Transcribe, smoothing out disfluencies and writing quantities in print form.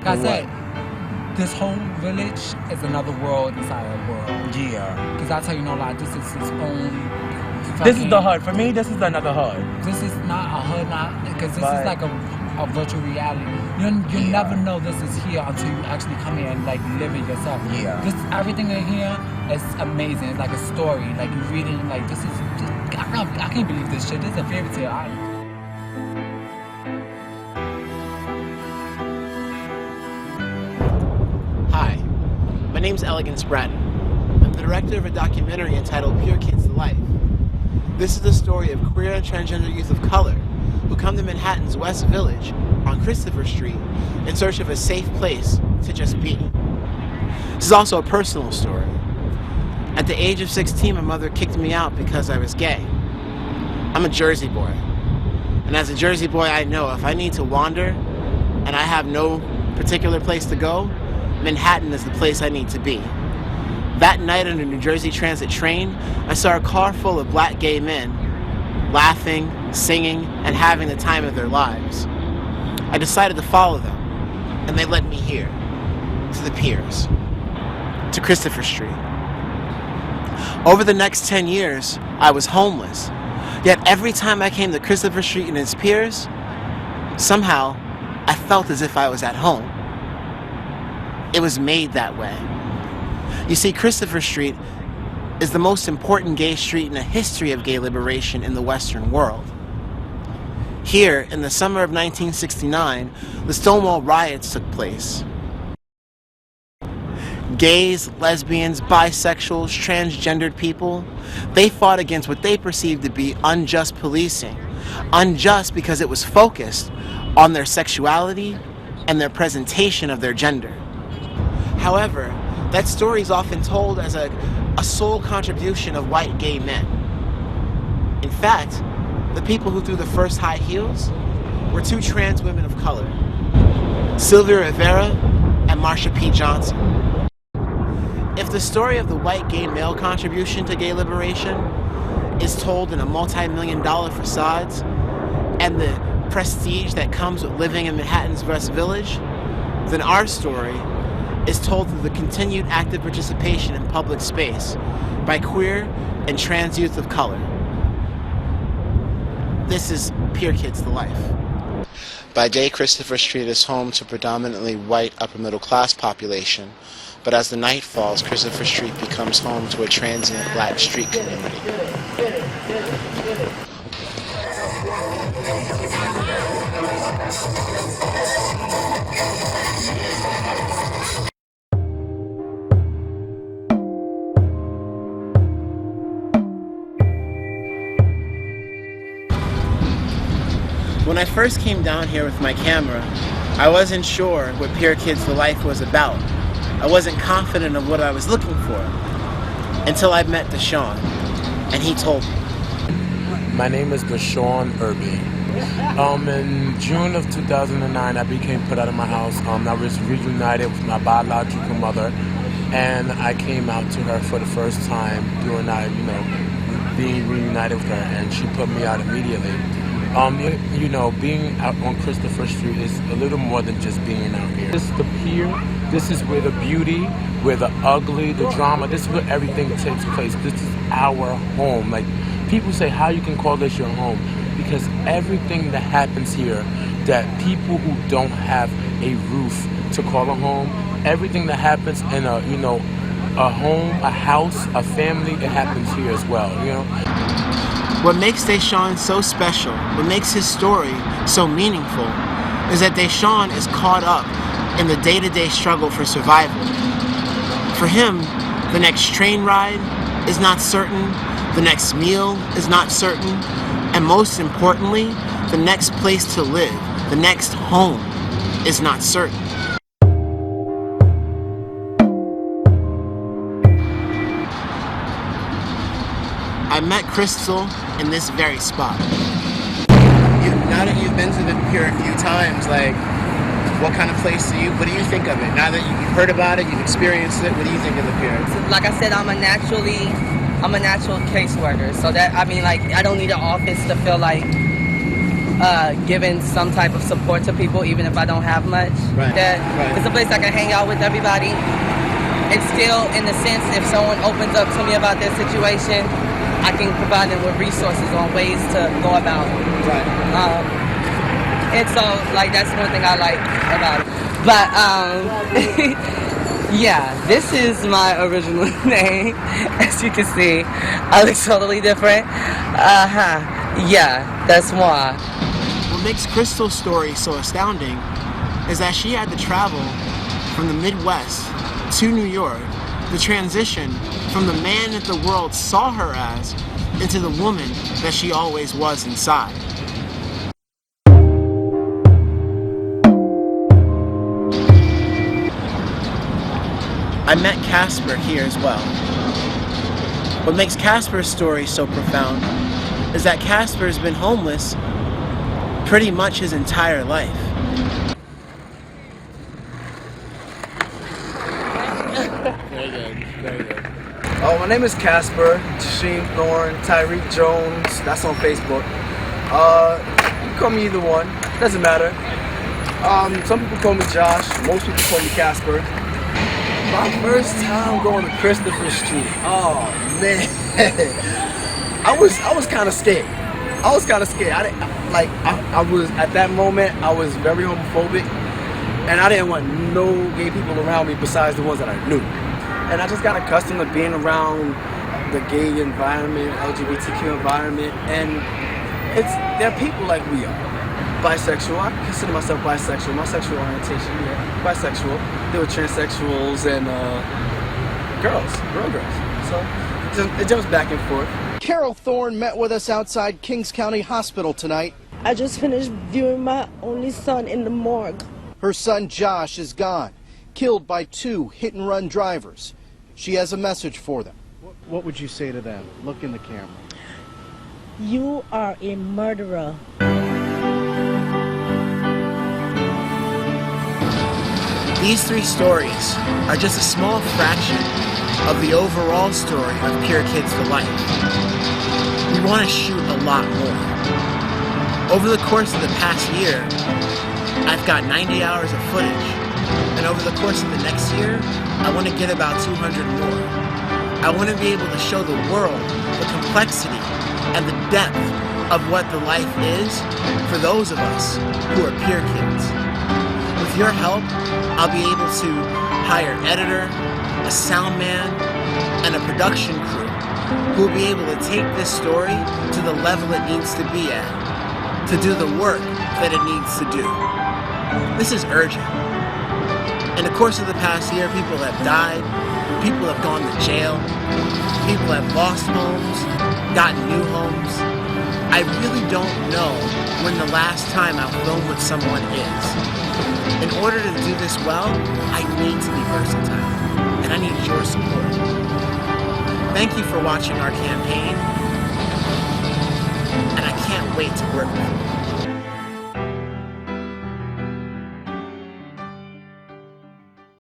Like I said, this whole village is another world inside a world. Yeah. Because I tell you no lie, this is its own. This is the hood. For me, this is another hood. This is not a hood, because this is like a virtual reality. You never know this is here until you actually come here and like live it yourself. Yeah. This everything in here is amazing. It's like a story. Like you read it, like this is. I can't believe this shit. This is a fairy tale island. Hi, my name's Elegance Bratton. I'm the director of a documentary entitled Pier, the Life. This is the story of queer and transgender youth of color who come to Manhattan's West Village on Christopher Street in search of a safe place to just be. This is also a personal story. At the age of 16, my mother kicked me out because I was gay. I'm a Jersey boy. And as a Jersey boy, I know if I need to wander and I have no particular place to go, Manhattan is the place I need to be. That night on a New Jersey Transit train, I saw a car full of black gay men, laughing, singing, and having the time of their lives. I decided to follow them, and they led me here, to the Piers, to Christopher Street. Over the next 10 years, I was homeless, yet every time I came to Christopher Street and its piers, somehow I felt as if I was at home. It was made that way. You see, Christopher Street is the most important gay street in the history of gay liberation in the Western world. Here, in the summer of 1969, the Stonewall riots took place. Gays, lesbians, bisexuals, transgendered people, they fought against what they perceived to be unjust policing. Unjust because it was focused on their sexuality and their presentation of their gender. However, that story is often told as a sole contribution of white gay men. In fact, the people who threw the first high heels were two trans women of color, Sylvia Rivera and Marsha P. Johnson. If the story of the white gay male contribution to gay liberation is told in a multi-million-dollar facades and the prestige that comes with living in Manhattan's West Village, then our story is told through the continued active participation in public space by queer and trans youth of color. This is Pier Kids the Life. By day, Christopher Street is home to predominantly white upper middle class population, but as the night falls, Christopher Street becomes home to a transient black street community. When I first came down here with my camera, I wasn't sure what Pier Kids the Life was about. I wasn't confident of what I was looking for until I met Deshaun, and he told me. My name is Deshaun Irby. In June of 2009, I became put out of my house. I was reunited with my biological mother, and I came out to her for the first time during being reunited with her, and she put me out immediately. Being out on Christopher Street is a little more than just being out here. This is the pier. This is where the beauty, where the ugly, the drama, this is where everything takes place. This is our home. Like, people say, how you can call this your home? Because everything that happens here, that people who don't have a roof to call a home, everything that happens in a home, a house, a family, it happens here as well, What makes Deshaun so special, what makes his story so meaningful, is that Deshaun is caught up in the day-to-day struggle for survival. For him, the next train ride is not certain, the next meal is not certain, and most importantly, the next place to live, the next home, is not certain. I met Crystal in this very spot. Now that you've been to the Pier a few times, what kind of place what do you think of it? Now that you've heard about it, you've experienced it, what do you think of the Pier? Like I said, I'm a natural caseworker, so that, I don't need an office to feel like giving some type of support to people, even if I don't have much. Right. It's a place I can hang out with everybody. And still, in the sense, if someone opens up to me about their situation, I can provide them with resources on ways to go about it. Right. And so, like, that's one thing I like about it. But, yeah, this is my original name. As you can see, I look totally different. Yeah, that's why. What makes Crystal's story so astounding is that she had to travel from the Midwest to New York, the transition from the man that the world saw her as into the woman that she always was inside. I met Casper here as well. What makes Casper's story so profound is that Casper's been homeless pretty much his entire life. Very good, very good. Oh, my name is Casper, Sheen Thorne, Tyreek Jones. That's on Facebook. You can call me either one. Doesn't matter. Some people call me Josh. Most people call me Casper. My first time going to Christopher Street. Oh man, I was kind of scared. I was at that moment. I was very homophobic, and I didn't want no gay people around me besides the ones that I knew. And I just got accustomed to being around the gay environment, LGBTQ environment, and they're people like we are. Bisexual, I consider myself bisexual. My sexual orientation, yeah, bisexual. There were transsexuals and girls. So it jumps back and forth. Carol Thorne met with us outside Kings County Hospital tonight. I just finished viewing my only son in the morgue. Her son Josh is gone, killed by 2 hit-and-run drivers. She has a message for them. What would you say to them? Look in the camera. You are a murderer. These 3 stories are just a small fraction of the overall story of Pure Kids to Life. We want to shoot a lot more. Over the course of the past year, I've got 90 hours of footage, and over the course of the next year, I want to get about 200 more. I want to be able to show the world the complexity and the depth of what the life is for those of us who are Pure Kids. With your help, I'll be able to hire an editor, a sound man, and a production crew who will be able to take this story to the level it needs to be at, to do the work that it needs to do. This is urgent. In the course of the past year, people have died, people have gone to jail, people have lost homes, gotten new homes. I really don't know when the last time I've filmed with someone is. In order to do this well, I need to be versatile, and I need your support. Thank you for watching our campaign, and I can't wait to work with you.